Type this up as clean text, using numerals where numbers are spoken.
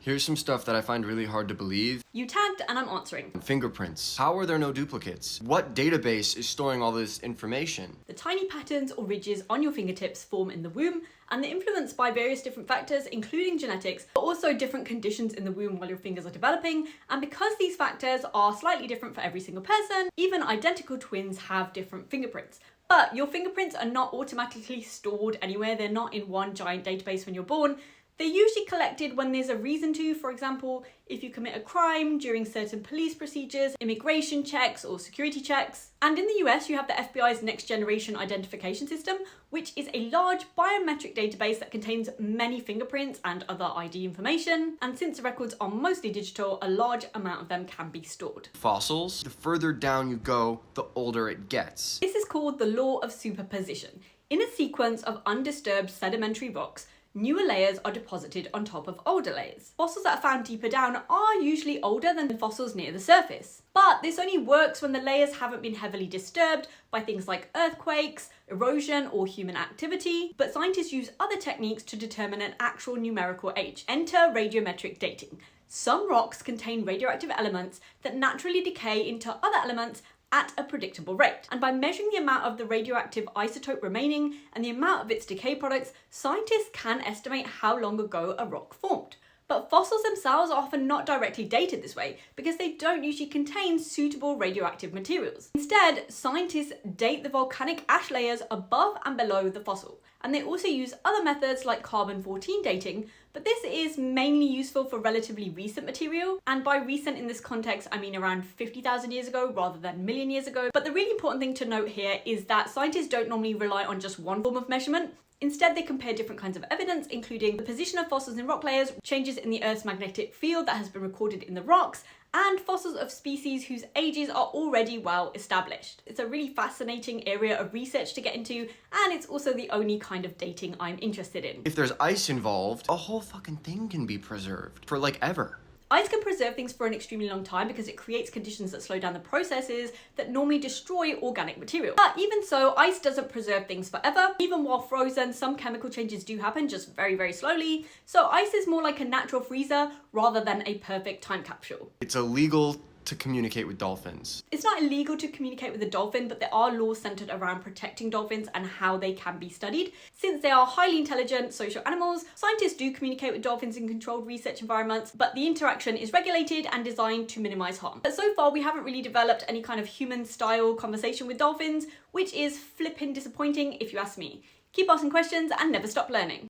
Here's some stuff that I find really hard to believe. You tagged and I'm answering. Fingerprints. How are there no duplicates? What database is storing all this information? The tiny patterns or ridges on your fingertips form in the womb, and they're influenced by various different factors, including genetics, but also different conditions in the womb while your fingers are developing. And because these factors are slightly different for every single person, even identical twins have different fingerprints. But your fingerprints are not automatically stored anywhere. They're not in one giant database when you're born. They're usually collected when there's a reason to, for example, if you commit a crime, during certain police procedures, immigration checks, or security checks. And in the US, you have the FBI's Next Generation Identification System, which is a large biometric database that contains many fingerprints and other ID information. And since the records are mostly digital, a large amount of them can be stored. Fossils. The further down you go, the older it gets. This is called the law of superposition. In a sequence of undisturbed sedimentary rocks, newer layers are deposited on top of older layers. Fossils that are found deeper down are usually older than the fossils near the surface. But this only works when the layers haven't been heavily disturbed by things like earthquakes, erosion, or human activity. But scientists use other techniques to determine an actual numerical age. Enter radiometric dating. Some rocks contain radioactive elements that naturally decay into other elements at a predictable rate. And by measuring the amount of the radioactive isotope remaining and the amount of its decay products, scientists can estimate how long ago a rock formed. But fossils themselves are often not directly dated this way because they don't usually contain suitable radioactive materials. Instead, scientists date the volcanic ash layers above and below the fossil. And they also use other methods like carbon-14 dating, but this is mainly useful for relatively recent material. And by recent in this context, I mean around 50,000 years ago rather than a million years ago. But the really important thing to note here is that scientists don't normally rely on just one form of measurement. Instead, they compare different kinds of evidence, including the position of fossils in rock layers, changes in the Earth's magnetic field that has been recorded in the rocks, and fossils of species whose ages are already well established. It's a really fascinating area of research to get into, and it's also the only kind of dating I'm interested in. If there's ice involved, a whole fucking thing can be preserved for like ever. Ice can preserve things for an extremely long time because it creates conditions that slow down the processes that normally destroy organic material. But even so, ice doesn't preserve things forever. Even while frozen, some chemical changes do happen, just very, very slowly. So ice is more like a natural freezer rather than a perfect time capsule. It's illegal to communicate with dolphins. It's not illegal to communicate with a dolphin, but there are laws centered around protecting dolphins and how they can be studied. Since they are highly intelligent social animals, scientists do communicate with dolphins in controlled research environments, but the interaction is regulated and designed to minimize harm. But so far, we haven't really developed any kind of human-style conversation with dolphins, which is flippin' disappointing if you ask me. Keep asking questions and never stop learning.